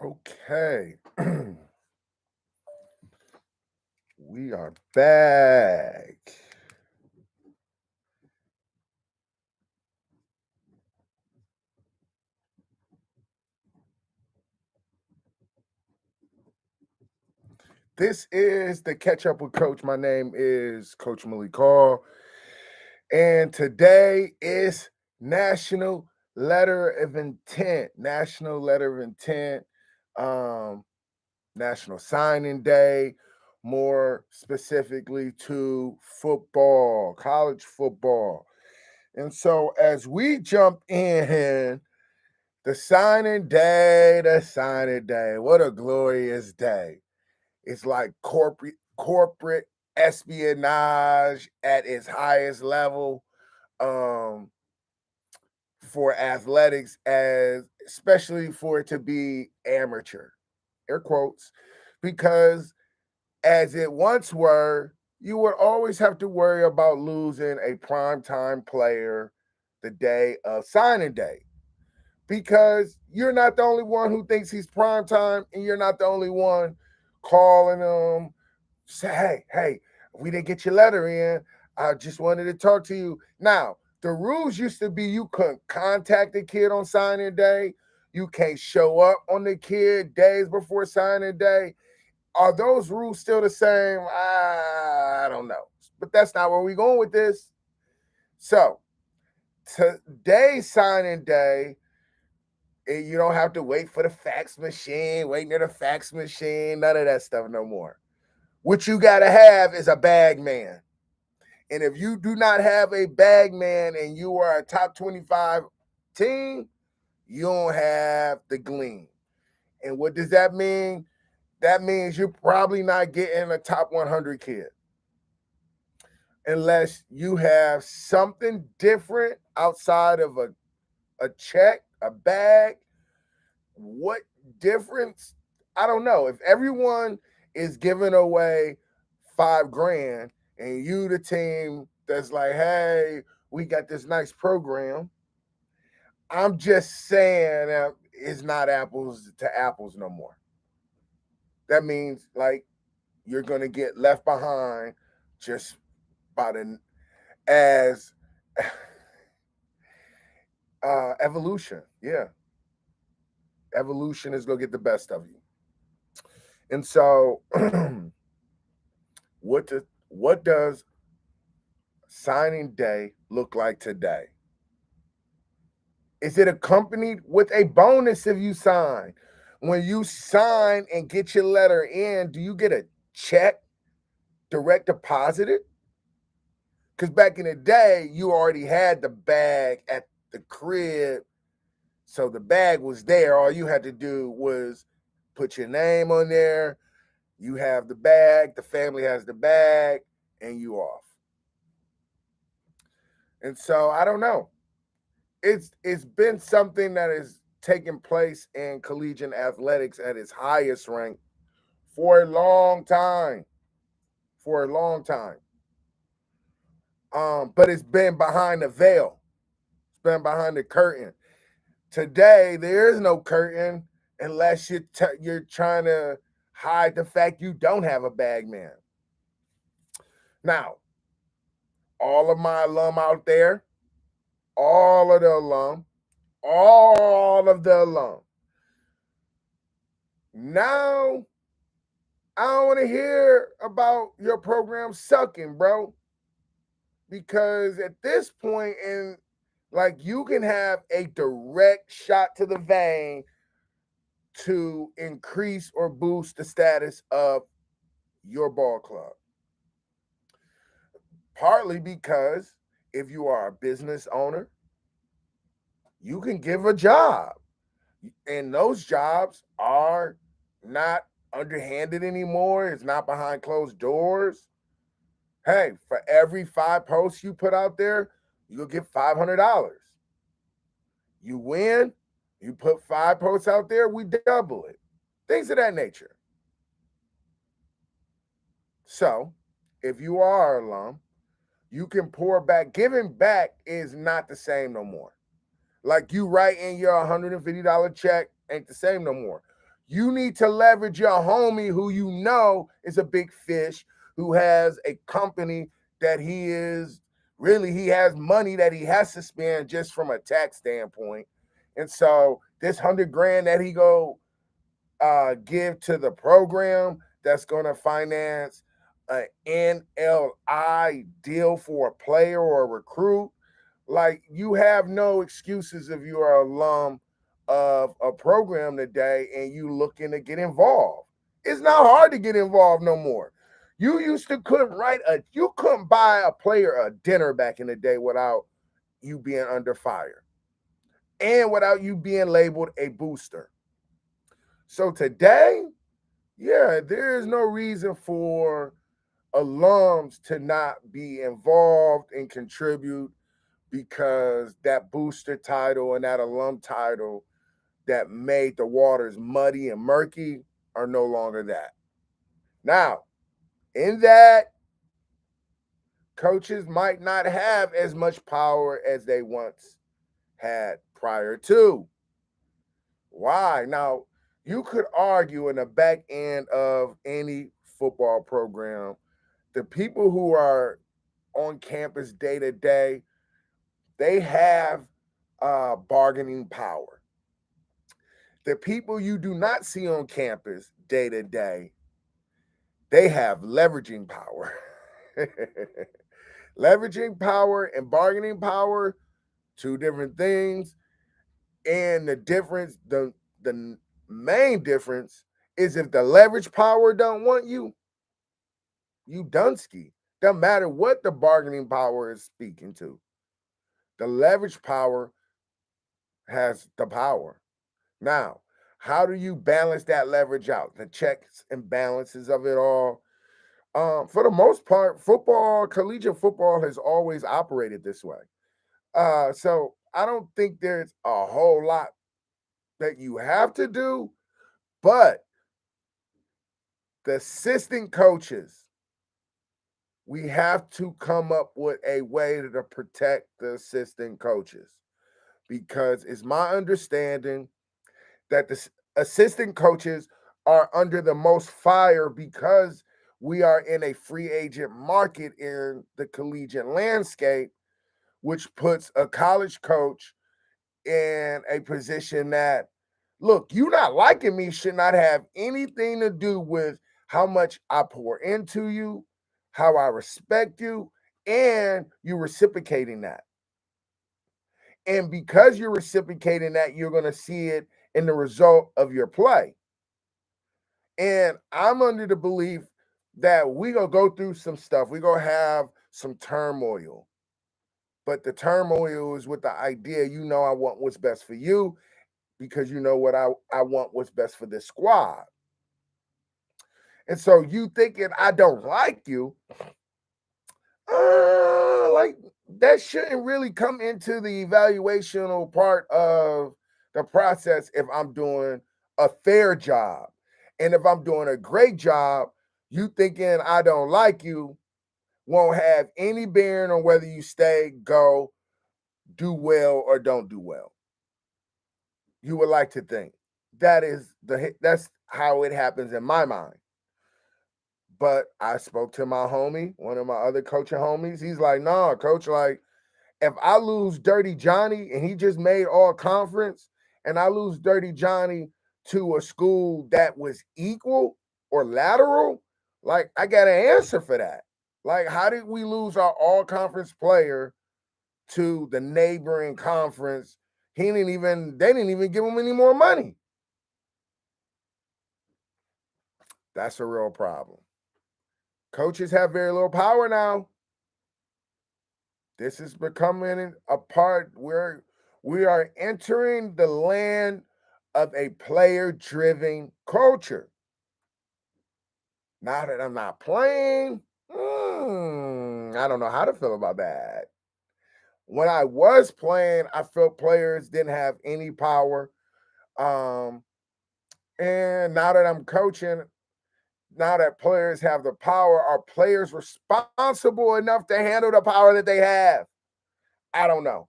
Okay. We are back. This is the Catch Up with Coach. My name is Coach Malik Hall, and today is National Letter of Intent. National Letter of Intent. Um, National Signing Day, more specifically to football, college football. And so as we jump in, the signing day, what a glorious day. It's like corporate espionage at its highest level um for athletics, as especially for it to be amateur, air quotes, because as it once were, you would always have to worry about losing a primetime player the day of signing day, because you're not the only one who thinks he's primetime, and you're not the only one calling him, say, hey, we didn't get your letter in. I just wanted to talk to you. Now, the rules used to be you couldn't contact the kid on signing day. You can't show up on the kid days before signing day. Are those rules still the same? I don't know. But that's not where we're going with this. So, today's signing day, you don't have to wait for the fax machine, waiting near the fax machine, none of that stuff no more. What you got to have is a bag man. And if you do not have a bag man and you are a top 25 team, you don't have the gleam. And what does that mean? That means you're probably not getting a top 100 kid unless you have something different outside of a check, a bag. What difference? I don't know. If everyone is giving away 5 grand and you the team that's like, hey, we got this nice program. I'm just saying it's not apples to apples no more. That means like you're gonna get left behind just by the as evolution. Yeah, evolution is gonna get the best of you. And so, what does signing day look like today? Is it accompanied with a bonus if you sign? When you sign and get your letter in, do you get a check direct deposited? Because back in the day, you already had the bag at the crib. So the bag was there. All you had to do was put your name on there. You have the bag, the family has the bag, and you off. And so I don't know. It's been something that is taking place in collegiate athletics at its highest rank for a long time. For a long time. But it's been behind the veil. It's been behind the curtain. Today, there is no curtain unless you're trying to hide the fact you don't have a bag man. Now, all of my alum out there, all of the alum, all of the alum. Now, I don't want to hear about your program sucking, bro. Because at this point in, like, you can have a direct shot to the vein to increase or boost the status of your ball club. Partly because if you are a business owner, you can give a job. And those jobs are not underhanded anymore. It's not behind closed doors. Hey, for every 5 posts you put out there, you'll get $500. You win, you put 5 posts out there, we double it. Things of that nature. So, if you are an alum, you can pour back. Giving back is not the same no more. Like you writing your $150 check ain't the same no more. You need to leverage your homie who you know is a big fish, who has a company that he has money that he has to spend just from a tax standpoint. And so this 100 grand that he go give to the program that's going to finance an NLI deal for a player or a recruit. Like, you have no excuses if you're an alum of a program today and you looking to get involved. It's not hard to get involved no more. You used to you couldn't buy a player a dinner back in the day without you being under fire and without you being labeled a booster. So today, yeah, there is no reason for alums to not be involved and contribute, because that booster title and that alum title that made the waters muddy and murky are no longer that. Now, in that, coaches might not have as much power as they once had prior to. Why? Now, you could argue in the back end of any football program, the people who are on campus day to day, they have bargaining power. The people you do not see on campus day to day, they have leveraging power. Leveraging power and bargaining power, two different things. And the main difference is, if the leverage power don't want you, you Dunsky. Doesn't matter what the bargaining power is speaking to. The leverage power has the power. Now, how do you balance that leverage out? The checks and balances of it all. For the most part, collegiate football has always operated this way. So I don't think there's a whole lot that you have to do, but the assistant coaches, we have to come up with a way to protect the assistant coaches, because it's my understanding that the assistant coaches are under the most fire, because we are in a free agent market in the collegiate landscape, which puts a college coach in a position that, look, you not liking me should not have anything to do with how much I pour into you, how I respect you, and you reciprocating that. And because you're reciprocating that, you're going to see it in the result of your play. And I'm under the belief that we going to go through some stuff. We're going to have some turmoil. But the turmoil is with the idea, I want what's best for you, because you know what I want what's best for this squad. And so you thinking I don't like you, like, that shouldn't really come into the evaluational part of the process if I'm doing a fair job. And if I'm doing a great job, you thinking I don't like you won't have any bearing on whether you stay, go, do well, or don't do well. You would like to think that's how it happens in my mind. But I spoke to my homie, one of my other coaching homies. He's like, nah, coach, like, if I lose Dirty Johnny and he just made all conference, and I lose Dirty Johnny to a school that was equal or lateral, like, I got an answer for that. Like, how did we lose our all conference player to the neighboring conference? They didn't even give him any more money. That's a real problem. Coaches have very little power now. This is becoming a part where we are entering the land of a player driven culture. Now that I'm not playing, I don't know how to feel about that. When I was playing, I felt players didn't have any power. Um, and now that I'm coaching, now that players have the power, are players responsible enough to handle the power that they have? I don't know.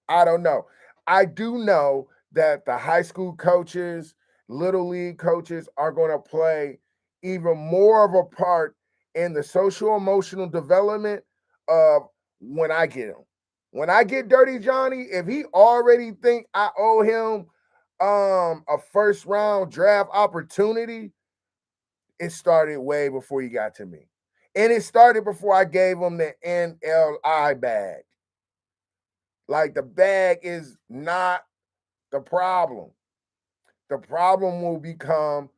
I don't know. I do know that the high school coaches Little league coaches are going to play even more of a part in the social emotional development of when I get him. When I get Dirty Johnny, if he already think I owe him a first round draft opportunity, it started way before he got to me. And it started before I gave him the NLI bag. Like, the bag is not the problem. The problem will become,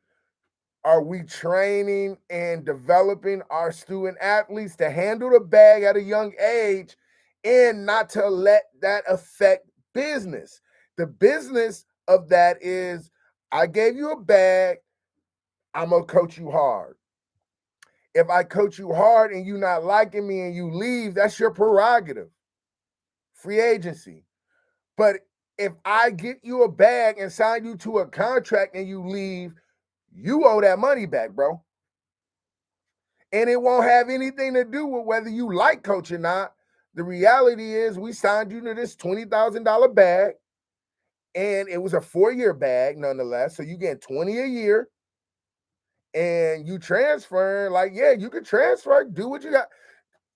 are we training and developing our student athletes to handle the bag at a young age and not to let that affect business? The business of that is, I gave you a bag, I'm going to coach you hard. If I coach you hard and you not liking me and you leave, that's your prerogative. Free agency. But if I get you a bag and sign you to a contract and you leave, you owe that money back, bro. And it won't have anything to do with whether you like coach or not. The reality is, we signed you to this $20,000 bag, and it was a 4-year bag nonetheless. So you get 20 a year, and you transfer. Like, yeah, you can transfer, do what you got.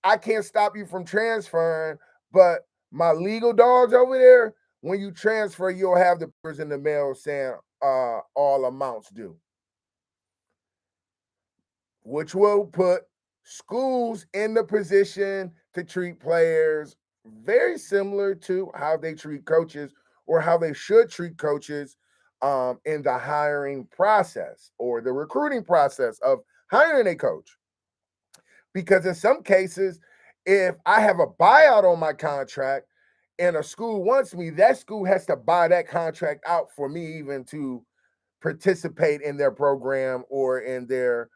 I can't stop you from transferring, but my legal dogs over there, when you transfer, you'll have the papers in the mail saying all amounts due, which will put schools in the position to treat players very similar to how they treat coaches, or how they should treat coaches in the hiring process or the recruiting process of hiring a coach. Because in some cases, if I have a buyout on my contract and a school wants me, that school has to buy that contract out for me even to participate in their program or in their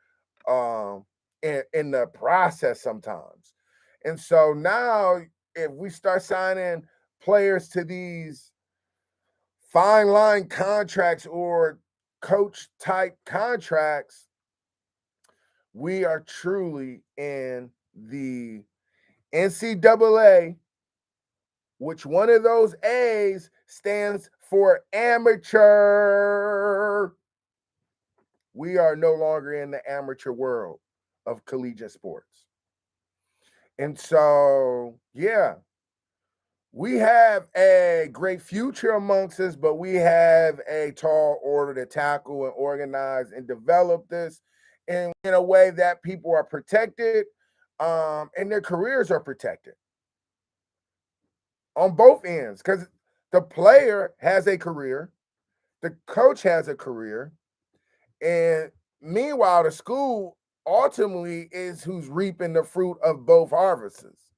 in the process sometimes. And so now, if we start signing players to these fine line contracts or coach type contracts, we are truly in the NCAA, which one of those A's stands for amateur. We are no longer in the amateur world of collegiate sports. And so, yeah, we have a great future amongst us, but we have a tall order to tackle and organize and develop this in a way that people are protected, and their careers are protected on both ends, because the player has a career, the coach has a career, and meanwhile, the school ultimately is who's reaping the fruit of both harvests,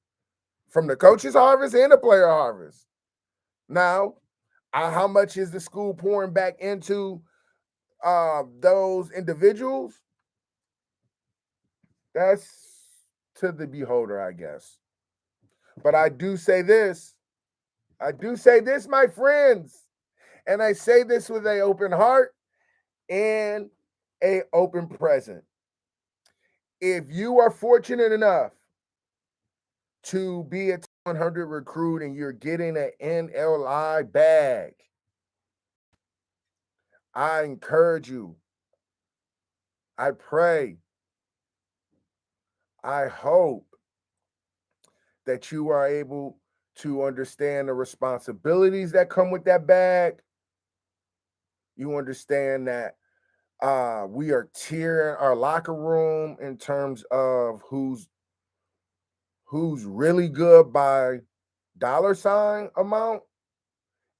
from the coach's harvest and the player harvest. Now, how much is the school pouring back into those individuals? That's to the beholder, I guess. But I do say this, my friends, and I say this with an open heart and a open present. If you are fortunate enough to be a 100 recruit and you're getting an NLI bag, I encourage you, I pray, I hope that you are able to understand the responsibilities that come with that bag. You understand that we are tiering our locker room in terms of who's really good by dollar sign amount,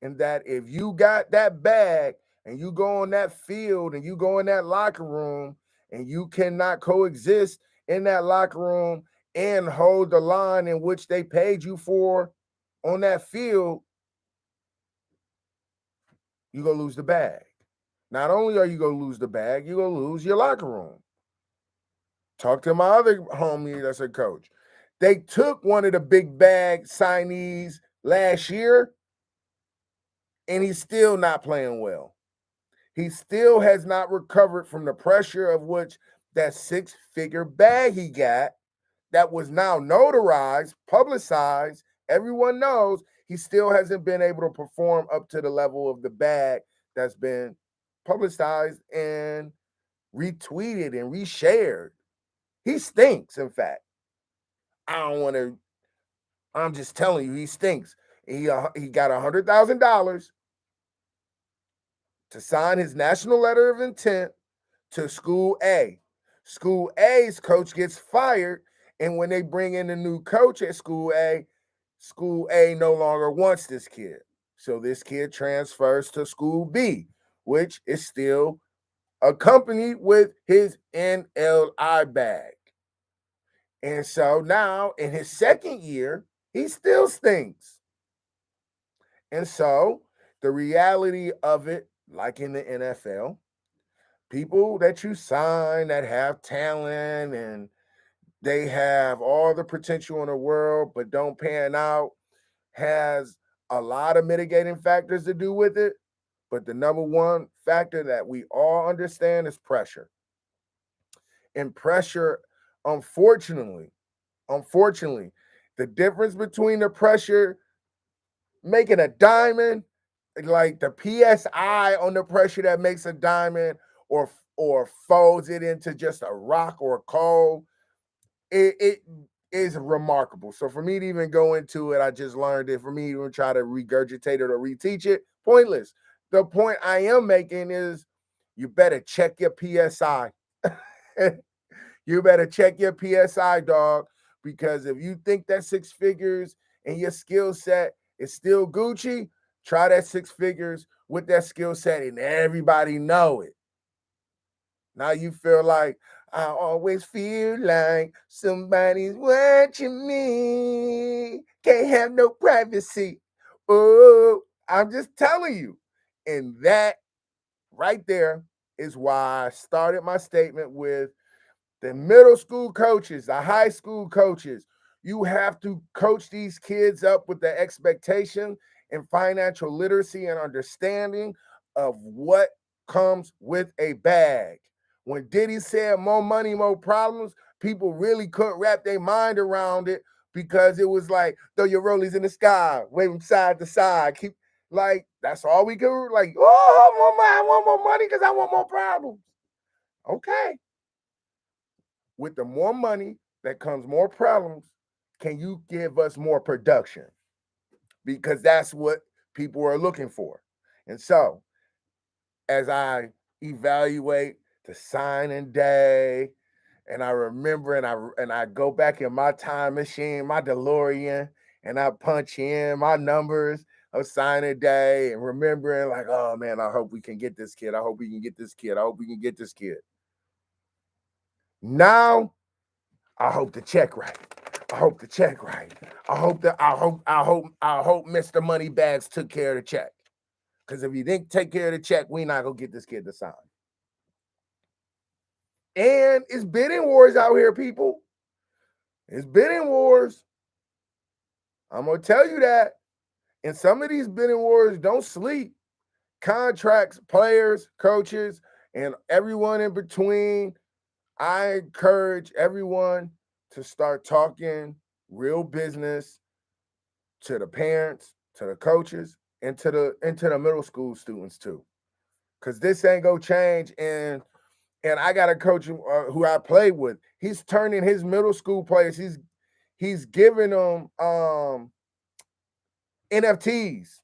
and that if you got that bag and you go on that field and you go in that locker room and you cannot coexist in that locker room and hold the line in which they paid you for on that field, you're going to lose the bag. Not only are you going to lose the bag, you're going to lose your locker room. Talk to my other homie that's a coach. They took one of the big bag signees last year, and he's still not playing well. He still has not recovered from the pressure of which that 6-figure bag he got, that was now notarized, publicized. Everyone knows he still hasn't been able to perform up to the level of the bag that's been publicized and retweeted and reshared. He stinks, in fact. I don't want to, I'm just telling you, he stinks. He got $100,000 to sign his national letter of intent to School A. School A's coach gets fired, and when they bring in a new coach at School A no longer wants this kid. So this kid transfers to School B, which is still accompanied with his NLI bag. And so now in his second year, he still stinks. And so the reality of it, like in the NFL, people that you sign that have talent and they have all the potential in the world but don't pan out has a lot of mitigating factors to do with it. But the number one factor that we all understand is pressure. And pressure, unfortunately, unfortunately, the difference between the pressure making a diamond, like the PSI on the pressure that makes a diamond or folds it into just a rock or a coal, it is remarkable. So for me to even go into it, I just learned it. For me to even try to regurgitate it or reteach it, pointless. The point I am making is you better check your PSI. You better check your PSI, dog, because if you think that six figures and your skill set is still Gucci, try that six figures with that skill set and everybody know it. Now you feel like, I always feel like somebody's watching me. Can't have no privacy. Oh, I'm just telling you. And that right there is why I started my statement with the middle school coaches, the high school coaches. You have to coach these kids up with the expectation and financial literacy and understanding of what comes with a bag. When Diddy said more money, more problems, people really couldn't wrap their mind around it because it was like, throw your rollies in the sky, wave them side to side. Keep like that's all we could like, I want more money because I want more problems. Okay. With the more money that comes more problems, can you give us more production? Because that's what people are looking for. And so, as I evaluate the signing day, and I remember and I go back in my time machine, my DeLorean, and I punch in my numbers of signing day and remembering like, oh man, I hope we can get this kid. I hope we can get this kid. I hope we can get this kid. Now I hope the check right. I hope the check right. I hope Mr. Moneybags took care of the check. Because if he didn't take care of the check, we not gonna get this kid to sign. And it's bidding wars out here, people. It's bidding wars. I'm gonna tell you that. And some of these bidding wars don't sleep. Contracts, players, coaches, and everyone in between. I encourage everyone to start talking real business to the parents, to the coaches, and to the middle school students too. Cause this ain't gonna change. And I got a coach who I played with. He's turning his middle school players. He's giving them NFTs.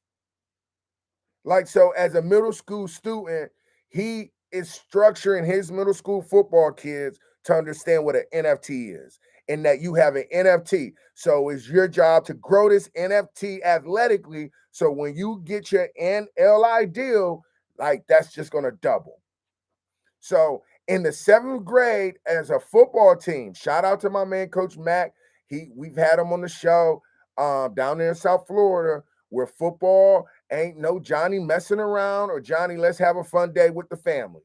Like so, as a middle school student, he is structuring his middle school football kids to understand what an NFT is and that you have an NFT. So it's your job to grow this NFT athletically. So when you get your NLI deal, like that's just gonna double. So in the seventh grade, as a football team, shout out to my man Coach Mac. We've had him on the show down there in South Florida, where football ain't no Johnny messing around or Johnny, let's have a fun day with the family.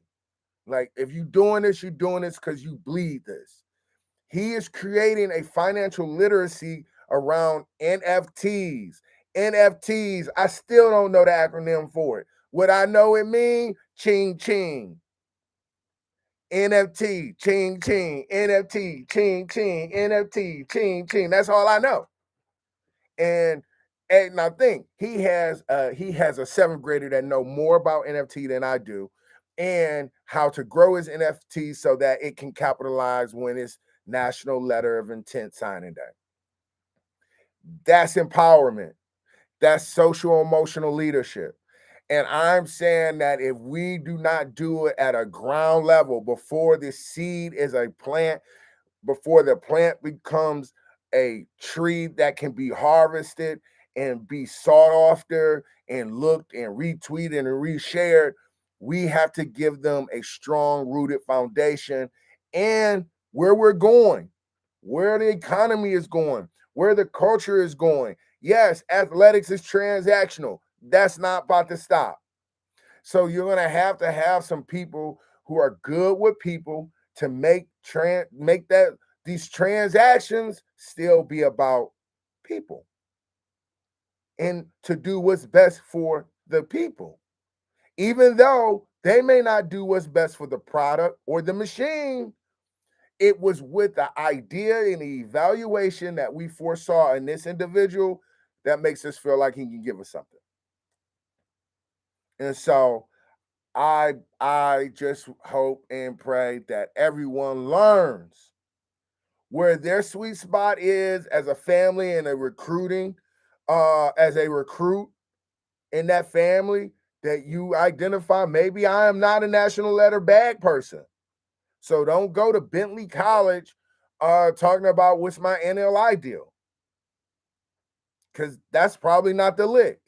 Like if you're doing this because you bleed this. He is creating a financial literacy around NFTs. NFTs, I still don't know the acronym for it. What I know it means, ching ching. NFT, ching ching, NFT, ching ching, NFT, ching ching. That's all I know. And I think he has a seventh grader that know more about NFT than I do. and how to grow his NFT so that it can capitalize when it's National Letter of Intent signing day. That's empowerment. That's social emotional leadership. And I'm saying that if we do not do it at a ground level before the seed is a plant, before the plant becomes a tree that can be harvested and be sought after and looked and retweeted and reshared, we have to give them a strong rooted foundation and where we're going, where the economy is going, where the culture is going. Yes, athletics is transactional. That's not about to stop. So you're going to have some people who are good with people to make that these transactions still be about people and to do what's best for the people. Even though they may not do what's best for the product or the machine, it was with the idea and the evaluation that we foresaw in this individual that makes us feel like he can give us something. And so I just hope and pray that everyone learns where their sweet spot is as a family and a recruiting, as a recruit in that family, that you identify maybe I am not a national letter bag person. So don't go to Bentley College talking about what's my NLI deal. Because that's probably not the lick.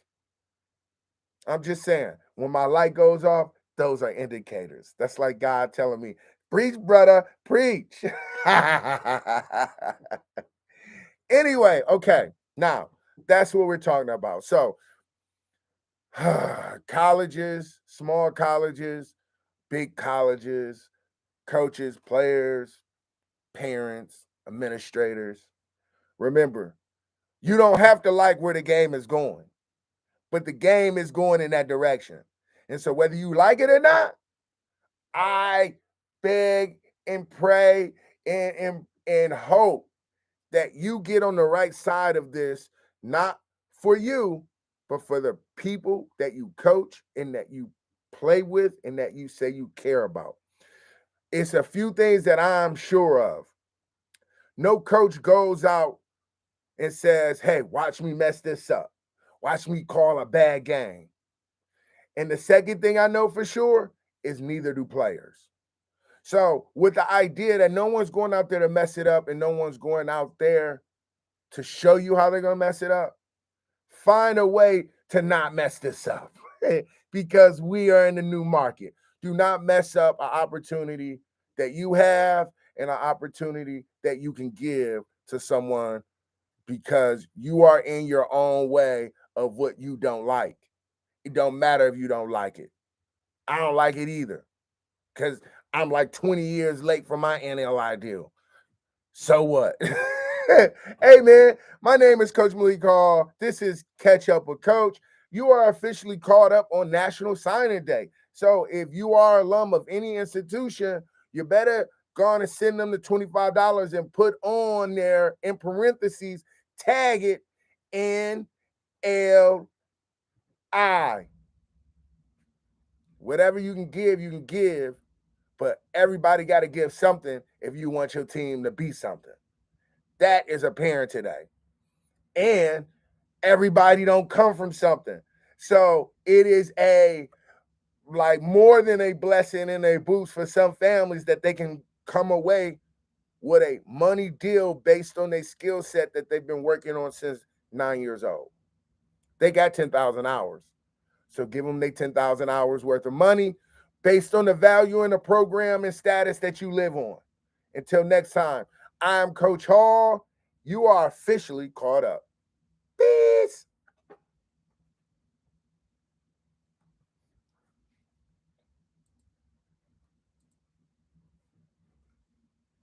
I'm just saying, when my light goes off, those are indicators. That's like God telling me, preach, brother, preach. Anyway, okay, now that's what we're talking about. So, colleges, small colleges, big colleges, coaches, players, parents, administrators. Remember, you don't have to like where the game is going, but the game is going in that direction. And so, whether you like it or not, I beg and pray and hope that you get on the right side of this, not for you, but for the people that you coach and that you play with and that you say you care about. It's a few things that I'm sure of. No coach goes out and says, hey, watch me mess this up. Watch me call a bad game. And the second thing I know for sure is neither do players. So, with the idea that no one's going out there to mess it up and no one's going out there to show you how they're going to mess it up, find a way to not mess this up because we are in the new market. Do not mess up an opportunity that you have and an opportunity that you can give to someone because you are in your own way of what you don't like. It don't matter if you don't like it. I don't like it either because I'm like 20 years late for my NLI deal. So what? Hey, man, my name is Coach Malik Hall. This is Catch Up with Coach. You are officially caught up on National Signing Day. So if you are an alum of any institution, you better go on and send them the $25 and put on there in parentheses, tag it NLI. Whatever you can give, but everybody got to give something if you want your team to be something. That is apparent today. And everybody don't come from something. So it is a like more than a blessing and a boost for some families that they can come away with a money deal based on their skill set that they've been working on since 9 years old. They got 10,000 hours. So give them their 10,000 hours worth of money based on the value in the program and status that you live on. Until next time, I'm Coach Hall. You are officially caught up.